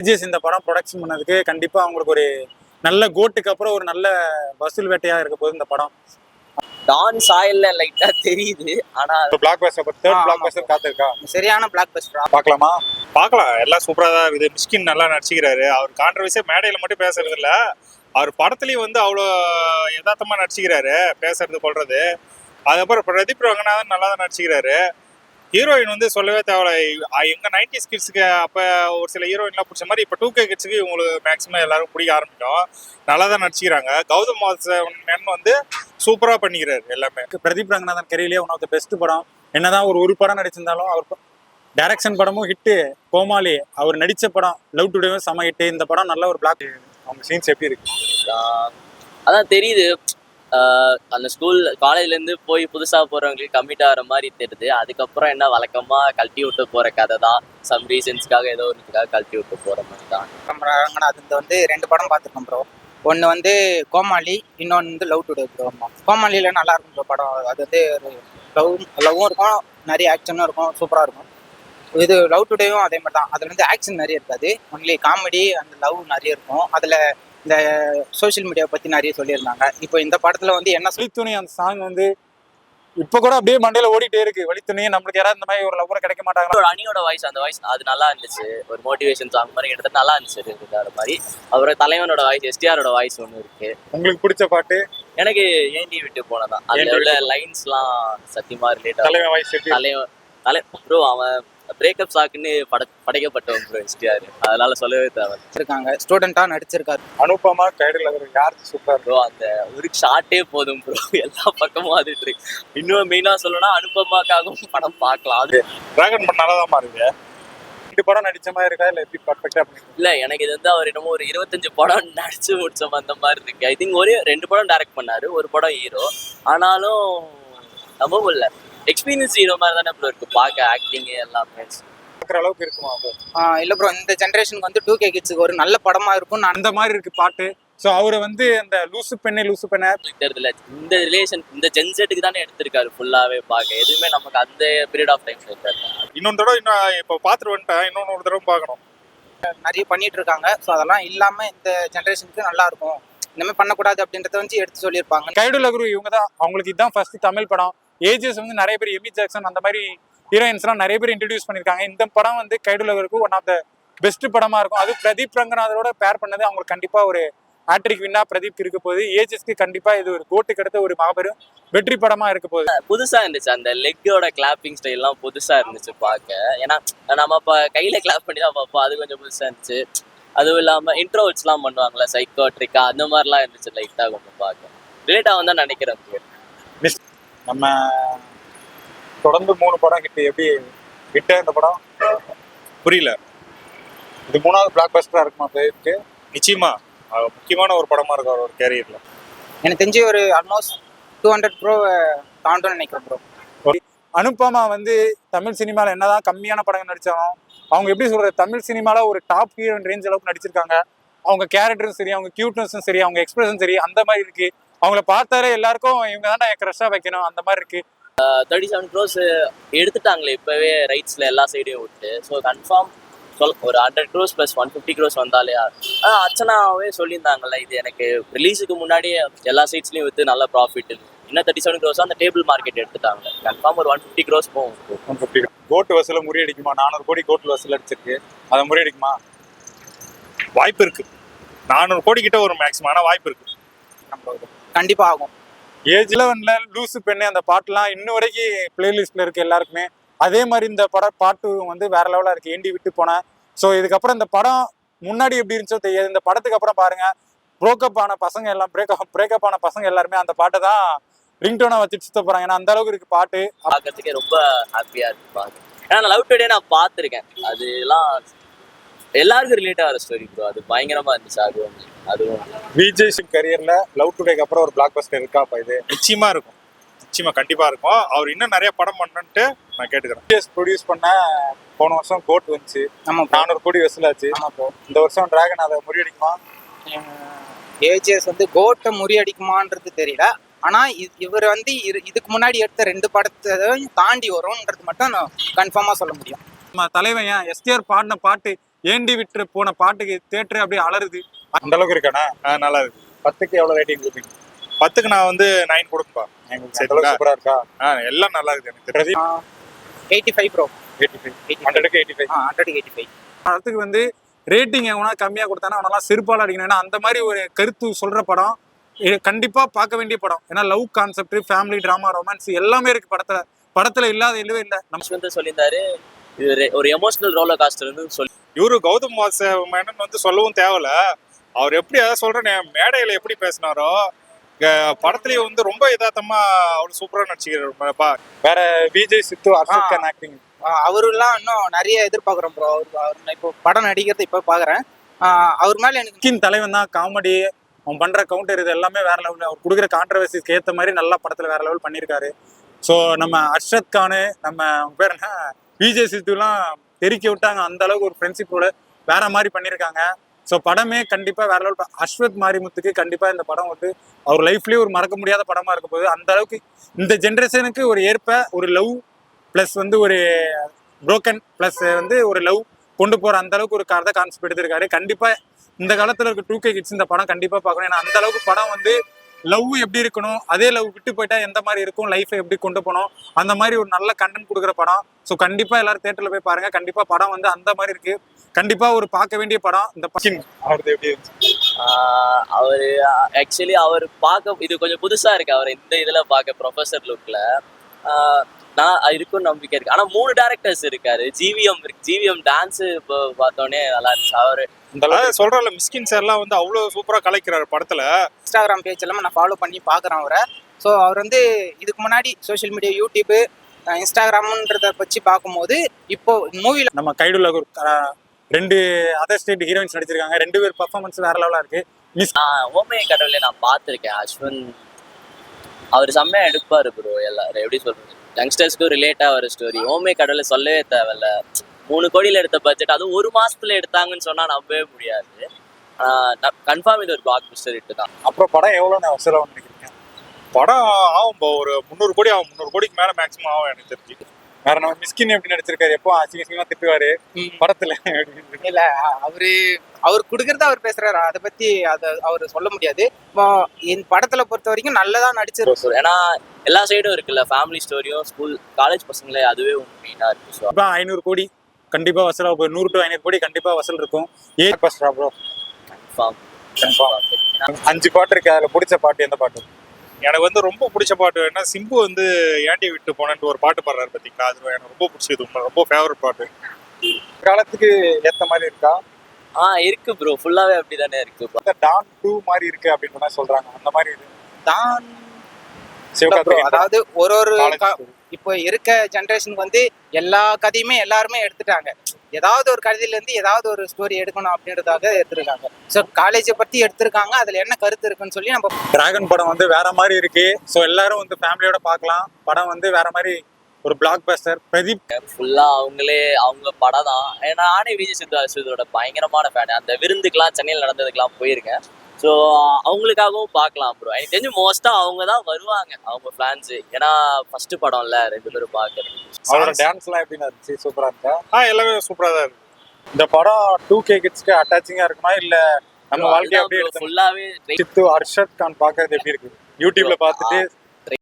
விஜய் இந்த படம் ப்ரொடக்ஷன் பண்ணதுக்கு கண்டிப்பா அவங்களுக்கு ஒரு நல்ல கோட்டுக்கு அப்புறம் ஒரு நல்ல வசூல் வேட்டையா இருக்க போது இந்த படம். டான் சாயல்ல லைட்டா தெரியுது. ஆனா blockbuster third blockbuster காத்திருக்கா சரியான பிளாக் பஸ்டர். பார்க்கலாமா? பார்க்கலாம். எல்லாம் சூப்பரா தான் இருக்குது. மிஷ்கின் நல்லா நடிச்சுக்கிறாரு. அவர் கான்ட்ரவர்சியா மேடையில மட்டும் பேசுறது இல்ல, அவர் படத்துலயும் வந்து அவ்வளோ யதார்த்தமா நடிச்சுக்கிறாரு, பேசுறது கொள்றது. அதுக்கப்புறம் பிரதீப் ரங்கநாதன் நல்லா தான் நடிச்சுக்கிறாரு. ஹீரோயின் வந்து சொல்லவே தேவையில்ல. எங்க 90s கிட்ஸுக்கு அப்போ ஒரு சில ஹீரோயின்லாம் பிடிச்ச மாதிரி இப்போ 2K கிட்ஸுக்கு இவங்களுக்கு மேக்ஸிமம் எல்லாரும் பிடிக்க ஆரம்பிக்கும். நல்லா தான் நடிச்சுக்கிறாங்க. கௌதம் வாசுதேவன் வந்து சூப்பரா பண்ணிக்கிறாரு எல்லாமே. பிரதீப் ரங்கநாதன் கரியலே ஒன் ஆஃப் த பெஸ்ட் படம். என்னதான் ஒரு படம் நடிச்சிருந்தாலும் அவர் டைரக்ஷன் படமும் ஹிட்டு. கோமாளி அவர் நடிச்ச படம் லவ் டுடேவும் செம ஹிட்டு. இந்த படம் நல்ல ஒரு பிளாக். அவங்க சீன்ஸ் எப்படி இருக்கு அதான் தெரியுது. அந்த ஸ்கூல் காலேஜ்லேருந்து போய் புதுசாக போகிறவங்களுக்கு கம்மிட் ஆகிற மாதிரி தெரியுது. அதுக்கப்புறம் என்ன வழக்கமாக கழட்டி விட்டு போகிற கதை தான். சம் ரீசன்ஸ்க்காக ஏதோ ஒன்றுக்காக கழட்டி விட்டு போகிற மாதிரி தான். ரங்கநாதன் வந்து 2 படம் பார்த்துருக்கோம் ப்ரோ. ஒன்று வந்து கோமாளி, இன்னொன்று வந்து லவ் டுடே ப்ரோ. கோமாளியில் நல்லா இருக்கும் ப்ரோ படம். அது வந்து லவ்வும் இருக்கும், நிறைய ஆக்ஷனும் இருக்கும், சூப்பராக இருக்கும். இது லவ் டுடேவும் அதே மாதிரி தான். அதில் வந்து ஆக்ஷன் நிறைய இருக்காது, ஒன்லி காமெடி அந்த லவ் நிறைய இருக்கும். அதில் இந்த சோஷியல் மீடியா பற்றி நிறைய சொல்லியிருந்தாங்க. இப்போ இந்த படத்தில் வந்து என்ன வழித்துணை அந்த சாங் வந்து இப்போ கூட அப்படியே மண்டையில ஓடிட்டே இருக்கு. வழித்துணையே நம்மளுக்கு யாராவது இந்த மாதிரி ஒரு லவ்வர் கிடைக்க மாட்டாங்க. ஒரு அணியோட வாய்ஸ், அந்த வாய்ஸ் அது நல்லா இருந்துச்சு. ஒரு மோட்டிவேஷன் சாங் மாதிரி எடுத்து நல்லா இருந்துச்சு. அது மாதிரி அவரோட தலைவனோட வாய்ஸ், எஸ்டிஆரோட வாய்ஸ் ஒன்று இருக்கு. உங்களுக்கு பிடிச்ச பாட்டு? எனக்கு ஏண்டி விட்டு போனதான். அதில் உள்ள லைன்ஸ்லாம் சத்தியமா ரிலேட். தலைவன் வாய்ஸ் தலை ப்ரோ அவன் பிரேக்கப் சாக்குன்னு படைக்கப்பட்டவன் ப்ரோ எஸ்டிஆர். அதனால சொல்லவே தேவை. இருக்காங்க ஸ்டூடெண்டா நடிச்சிருக்காரு. அனுபமா கைடில் யார் சூப்பர் ப்ரோ. அந்த ஒரு ஷார்ட்டே போதும் ப்ரோ, எல்லா பக்கமும் ஆடிட்டு இருக்கு. இன்னும் மெயினா சொல்லணும்னா அனுபமாக்காகவும் படம் பார்க்கலாம். அது டிராகன் படம் நல்லா தான் இருக்கு. 2 படம் நடிச்ச மாதிரி இருக்கா இல்லை எப்படி பர்ஃபெக்டா? இல்ல, எனக்கு இது வந்து அவர் என்னமோ ஒரு 25 படம் நடிச்சு முடிச்ச அந்த மாதிரி இருக்கு. ஐ திங்க் 2 படம் டைரக்ட் பண்ணாரு, 1 படம் ஹீரோ. ஆனாலும் நம்ப முடியல. எக்ஸ்பீரியன்ஸ் ஹீரோ மாதிரி தானே ப்ரோ இருக்கு பார்க்க, ஆக்டிங் எல்லாமே பார்க்குற அளவுக்கு இருக்குமா? இல்லை ப்ரோ, இந்த ஜென்ரேஷனுக்கு வந்து 2K கிட்ஸுக்கு ஒரு நல்ல படமா இருக்கும். அந்த மாதிரி இருக்கு பாட்டு. ஸோ அவரை வந்து அந்த லூசு பெண்ணே தெரியல. இந்த ரிலேஷன் இந்த ஜென்செட்டுக்கு தானே எடுத்திருக்காரு ஃபுல்லாவே பார்க்க. எதுவுமே நமக்கு அந்த பீரியட் ஆஃப் டைம் இருக்காது. இன்னொரு தடவை இப்போ பார்த்துட்டு வந்துட்டேன், இன்னொன்று ஒரு தடவை பார்க்கணும். நிறைய பண்ணிட்டு இருக்காங்க. ஸோ அதெல்லாம் இல்லாம இந்த ஜென்ரேஷனுக்கு நல்லா இருக்கும். இந்த மாதிரி பண்ணக்கூடாது அப்படின்றத வந்து எடுத்து சொல்லியிருப்பாங்க. கைடு லகுரு இவங்க தான், அவங்களுக்கு இதுதான் ஃபர்ஸ்ட் தமிழ் படம். ஏஜஸ் வந்து நிறைய பேர் எமி ஜாக்சன் அந்த மாதிரி ஹீரோயின்ஸ்லாம் நிறைய பேர் இன்ட்ரடியூஸ் பண்ணியிருக்காங்க. இந்த படம் வந்து கைடு லகுருக்கு ஒன் ஆஃப் த பெஸ்ட் படமா இருக்கும். அது பிரதீப் ரங்கநாதரோட பேர் பண்ணது அவங்களுக்கு கண்டிப்பா ஒரு ஹேட்ரிக் வின்னா பிரதீப் இருக்க போகுது. ஏஜஸ்க்கு கண்டிப்பா இது ஒரு கோட்டுக்கு அடுத்த ஒரு மாபெரும் வெற்றி படமா இருக்க போகுது. புதுசா இருந்துச்சு. அந்த லெக்கோட கிளாப்பிங் ஸ்டைல்லாம் புதுசா இருந்துச்சு பார்க்க. ஏன்னா நம்ம இப்போ கையில கிளாப் பண்ணி தான் பார்ப்போம். அது கொஞ்சம் புதுசா இருந்துச்சு. அதுவும் இல்லாம இன்ட்ரோவர்ட்ஸ்லாம் பண்ணுவாங்கல்ல, சைக்கோட்ரிக்கா அந்த மாதிரிலாம் இருந்துச்சு. லைட்டா கொஞ்சம் பார்க்க ரிலேட் ஆகும் தான் நினைக்கிறேன். நம்ம தொடர்ந்து 3 படம் கிட்ட எப்படி விட்ட இந்த படம் புரியல. இது 3வது பிளாக் பஸ்டரா இருக்குமா பேருக்கு? நிச்சயமா முக்கியமான ஒரு படமா இருக்கும் அவரோட கேரியர்ல. எனக்கு தெரிஞ்சு ஒரு ஆல்மோஸ்ட் 200 ப்ரோ தாண்டோன்னு நினைக்கிறேன் ப்ரோ. அனுபமா வந்து தமிழ் சினிமாவில் என்னதான் கம்மியான படங்கள் நடிச்சாலும் அவங்க எப்படி சொல்றது, தமிழ் சினிமாவில் ஒரு டாப் ஹீரோயின் ரேஞ்ச் அளவுக்கு நடிச்சிருக்காங்க. அவங்க கேரக்டரும் சரி, அவங்க கியூட்னஸும் சரி, அவங்க எக்ஸ்பிரஷன் சரி, அந்த மாதிரி இருக்கு. அவங்கள பார்த்தாலே எல்லாருக்கும் இவங்க தான் என் க்ரஷ்ஷா வைக்கணும் அந்த மாதிரி இருக்கு. 37 crores எடுத்துட்டாங்களே இப்பவே ரைட்ஸ்ல எல்லா சைடையும் விட்டு. ஸோ கன்ஃபார்ம் ஒரு 100 crores + 150 crores வந்தாலே. அர்ச்சனாவே சொல்லியிருந்தாங்கல்ல, இது எனக்கு ரிலீஸுக்கு முன்னாடியே எல்லா சைட்ஸ்லையும் வித்து நல்ல ப்ராஃபிட். இன்னும் 37 crores அந்த டேபிள் மார்க்கெட் எடுத்துட்டாங்க. கன்ஃபார்ம் ஒரு 150 crores போகும். 150 கோட்டு வசூல முறியடிக்குமா? 400 கோடி கோட்டு வசூல் அடிச்சிருக்கு, அதை முறியடிக்குமா? வாய்ப்பு இருக்கு. 400 கோடி கிட்ட ஒரு மேக்ஸிமம், ஆனால் வாய்ப்பு இருக்கு. கண்டிப்பா ஆகும். ஏஜ் 11ல லூசு பெண்ணே அந்த பாட்டுலாம் இன்னும் வரைக்கும் பிளேலிஸ்ட்ல இருக்கு எல்லாருக்குமே. அதே மாதிரி இந்த பாட்டு வந்து வேற லெவலா இருக்கு, ஏண்டி விட்டு போனேன். ஸோ இதுக்கப்புறம் இந்த படம் முன்னாடி எப்படி இருந்துச்சோ தெரியாது, இந்த படத்துக்கு அப்புறம் பாருங்க பிரேக்கப் ஆன பசங்க எல்லாருமே அந்த பாட்டை தான் ரிங்டோனா வச்சுட்டு சுத்த போறாங்க. ஏன்னா அந்த அளவுக்கு இருக்கு பாட்டு. பார்க்கறதுக்கே ரொம்ப ஹாப்பியா இருக்கு பாக்க. ஏன்னா நான் லவ் டுடே நான் பார்த்துருக்கேன். அதெல்லாம் எல்லாருக்கும் ரிலேட் ஆகிற ஸ்டோரி ப்ரோ. அது பயங்கரமா இருந்துச்சு. அதுவும் விஜய் சிங் கரியர்ல லவ் டுடேக்கு அப்புறம் ஒரு பிளாக் பஸ்டர் இருக்காப்பா இது? நிச்சயமா இருக்கும், நிச்சயமா கண்டிப்பா இருக்கும். அவர் இன்னும் நிறைய படம் பண்ணன்ட்டு நான் கேட்டுக்கிறேன். ப்ரொடியூஸ் பண்ண போன வருஷம் கோட் வந்துச்சு, 400 கோடி வசூலாச்சு. இந்த வருஷம் டிராகன் அதை முறியடிக்குமா? ஏஜிஎஸ் வந்து கோட்டை முறியடிக்குமான்றது தெரியல. ஆனா இவர் வந்து இதுக்கு முன்னாடி எடுத்த 2 படத்தை தாண்டி வரும்ன்றது மட்டும் நான் கன்ஃபார்மா சொல்ல முடியும். தலைவன் எஸ்டிஆர் பாடின பாட்டு ஏண்டி விட்டு போன பாட்டுக்கு தியேட்டர் அப்படியே அலறுது. அந்த அளவுக்கு இருக்கானே. நல்லா இருக்கு. 10க்கு எவ்வளவு ரேட்டிங் கொடுப்பீங்க? 10க்கு நான் வந்து 9 கொடுப்பா. சரிங்களா? சூப்பரா இருக்கா? எல்லாம் நல்லா இருக்கு எனக்கு. பிரதீப் 85 ப்ரோ. 85. 100க்கு 85. 100க்கு 85. அதுக்கு வந்து ரேட்டிங் எவனா கம்மியா கொடுத்தானா அவனெல்லாம் செருப்பால அடிக்கணும். ஏன்னா அந்த மாதிரி ஒரு கருத்து சொல்ற படம் கண்டிப்பா பார்க்க வேண்டிய படம். ஏன்னா love concept, family drama, romance எல்லாமே இருக்கு படத்துல இல்லாத இல்லவே இல்லை. நம்ம வந்து சொல்லியிருந்தாரு இது ஒரு எமோஷனல் ரோலர் காஸ்டர்னு சொல்லி. இவரு கௌதம் மேனன் வந்து சொல்லவும் தேவையில்ல. அவர் எப்படி அதான் சொல்றேன், மேடையில எப்படி பேசினாரோ படத்துலயே வந்து ரொம்ப யதார்த்தமா அவரு சூப்பரா நடிச்சுக்கிறாரு. வேற விஜய் சித்து, அர்ஷத் கான் ஆக்டிங் அவருலாம் இன்னும் நிறைய எதிர்பார்க்குறோம் ப்ரோ. அவர் இப்போ படம் நடிக்கிறது இப்போ பார்க்குறேன். அவர் மேலே எனக்கு தலைவன் தான். காமெடி, அவன் பண்ற கவுண்டர், இது எல்லாமே வேற லெவல். அவர் கொடுக்குற கான்ட்ரவர்சிஸ்க்கு ஏற்ற மாதிரி நல்லா படத்துல வேற லெவல் பண்ணியிருக்காரு. ஸோ நம்ம அர்ஷத் கானு, நம்ம பேர் என்ன, விஜய் சித்துலாம் தெறிக்க விட்டாங்க. அந்த அளவுக்கு ஒரு ஃப்ரெண்ட்ஷிப்போட வேற மாதிரி பண்ணியிருக்காங்க. ஸோ படமே கண்டிப்பா வேற லெவல். அஸ்வத் மாரிமுத்துக்கு கண்டிப்பா இந்த படம் வந்து அவர் லைஃப்லயே ஒரு மறக்க முடியாத படமா இருக்க போகுது. அந்த அளவுக்கு இந்த ஜென்ரேஷனுக்கு ஒரு ஏற்ப ஒரு லவ் பிளஸ் வந்து ஒரு புரோக்கன் பிளஸ் வந்து ஒரு லவ் கொண்டு போற அந்த அளவுக்கு ஒரு கதை கான்செப்ட் எடுத்திருக்காரு. கண்டிப்பா இந்த காலத்துல இருக்க 2K கிட்ஸ் இந்த படம் கண்டிப்பா பார்க்கணும். ஏன்னா அந்த அளவுக்கு படம் வந்து லவ் எப்படி இருக்கணும், அதே லவ் விட்டு போயிட்டா எந்த மாதிரி இருக்கும், லைஃபை எப்படி கொண்டு போகணும், அந்த மாதிரி ஒரு நல்ல கண்டென்ட் கொடுக்குற படம். ஸோ கண்டிப்பா எல்லாரும் தியேட்டர்ல போய் பாருங்க. கண்டிப்பா படம் வந்து அந்த மாதிரி இருக்கு. கண்டிப்பா ஒரு பார்க்க வேண்டிய படம். இந்த அவரது எப்படி இருந்துச்சு? அவரு ஆக்சுவலி அவர் பார்க்க இது கொஞ்சம் புதுசா இருக்கு. அவர் இந்த இதுல பார்க்க ப்ரொஃபசர் லுக்ல நான் இருக்கும் நம்பிக்கை இருக்கு. ஆனா 3 டேரக்டர்ஸ் இருக்காரு. ஜிவிஎம் டான்ஸ் பார்த்தோன்னே நல்லா இருந்துச்சு. அவரு இந்த சொல்றல மிஸ்கின் சார்லாம் வந்து அவ்வளவு சூப்பரா கலைக்கிறாரு படத்துல. இன்ஸ்டாகிராம் பேஜ் எல்லாமே நான் ஃபாலோ பண்ணி பார்க்குறேன் அவரை. ஸோ அவர் வந்து இதுக்கு முன்னாடி சோஷியல் மீடியா, யூடியூப்பு, இன்ஸ்டாகிராம்ன்றத வச்சு பார்க்கும்போது இப்போ மூவில நம்ம கைடுல ஒரு 2 அதர் ஸ்டேட் ஹீரோயின்ஸ் நடிச்சிருக்காங்க. 2 பேர் பர்ஃபார்மன்ஸ் வேற லெவலா இருக்கு. ஓமே கடவுளே நான் பார்த்துருக்கேன். அஸ்வன் அவர் செம்மையா எடுப்பாரு ப்ரோ. எல்லாரும் எப்படி சொல்றது, யங்ஸ்டர்ஸ்க்கும் ரிலேட்டா வர ஸ்டோரி. ஓமே கடவுளை சொல்லவே தேவையில்ல. 3 கோடியில எடுத்த பட்ஜெட், அது 1 மாசத்துல எடுத்தாங்கன்னு சொன்னா நம்பவே முடியாது. கன்ஃபார்ம் இது ஒரு பிளாக் பஸ்டர் ஹிட் தான். அப்புறம் படம் எவ்வளவு வசூலாக நினைக்கிறீங்க? படம் ஆகும் ஒரு 300 கோடி ஆகும். 300 கோடிக்கு மேல மேக்ஸிமம் ஆகும் எனக்கு தெரிஞ்சு. வேற நம்ம மிஸ்கின் எப்படி நடிச்சிருக்காரு, எப்போ அசிங்கமா திட்டுவாரு படத்துல. இல்ல அவர் கொடுக்கறத அவர் பேசுறாரு, அதை பத்தி அவர் சொல்ல முடியாது. இந்த படத்துல பொறுத்த வரைக்கும் நல்லதா நடிச்சிருக்கு. ஏன்னா எல்லா சைடும் இருக்குல்ல, ஃபேமிலி ஸ்டோரியும் ஸ்கூல் காலேஜ் பசங்களே அதுவே மெயினா இருக்கு. இப்போ 500 கோடி கண்டிப்பா வசூலாக போய் 100 to 500 கோடி கண்டிப்பா வசூல் இருக்கும். Bro confirm. 5 பாட்டு இருக்கு. அதுல பிடிச்ச பாட்டு எந்த பாட்டு? எனக்கு வந்து ரொம்ப பிடிச்ச பாட்டு என்ன, சிம்பு வந்து ஏண்டி விட்டு போனேன்ட்டு ஒரு பாட்டு பாடுறாரு பார்த்தீங்களா, அது எனக்கு ரொம்ப பிடிச்சது. ரொம்ப ஃபேவரட் பாட்டு. காலத்துக்கு ஏத்த மாதிரி இருக்கா? இருக்கு ப்ரோ, ஃபுல்லாவே அப்படிதானே இருக்கு. டான் 2 மாதிரி இருக்கு அப்படின்னு தான் சொல்றாங்க. அந்த மாதிரி தான் அதாவது ஒரு இப்போ இருக்க ஜென்ரேஷனுக்கு வந்து எல்லா கதையுமே எல்லாருமே எடுத்துட்டாங்க. ஏதாவது ஒரு கதையில இருந்து ஏதாவது ஒரு ஸ்டோரி எடுக்கணும் அப்படின்றதாக எடுத்திருக்காங்க. ஸோ காலேஜை பத்தி எடுத்திருக்காங்க, அதுல என்ன கருத்து இருக்குன்னு சொல்லி நம்ம. டிராகன் படம் வந்து வேற மாதிரி இருக்கு. ஸோ எல்லாரும் வந்து ஃபேமிலியோட பார்க்கலாம். படம் வந்து வேற மாதிரி ஒரு பிளாக் பஸ்டர். பிரதீப் ஃபுல்லா அவங்க படம் தான். ஏன்னா நானே விஜய் சித்தோட பயங்கரமான ஃபேன். அந்த விருந்துக்கெல்லாம் சென்னையில் நடந்ததுக்கெல்லாம் போயிருக்கேன். ஸோ அவங்களுக்காகவும் பார்க்கலாம் ப்ரோ. எனக்கு தெரிஞ்சு மோஸ்டா அவங்க தான் வருவாங்க, அவங்க ஃபேன்ஸ். ஏன்னா ஃபர்ஸ்ட் படம்ல 2 பேரும் பார்க்கறது. அவரோட டான்ஸ்லாம் எப்படி இருந்துச்சு? சூப்பரா இருக்கா? எல்லாமே சூப்பரா தான் இருக்கு. இந்த படம் 2K கிட்ஸ்க்கு அட்டாச்சிங்கா இருக்குமா, இல்ல நம்ம வாழ்க்கையை அப்படியே ஃபுல்லாவே சித்து, அர்ஷத் கான் பார்க்கறது எப்படி இருக்கு? யூடியூப்ல பார்த்துட்டு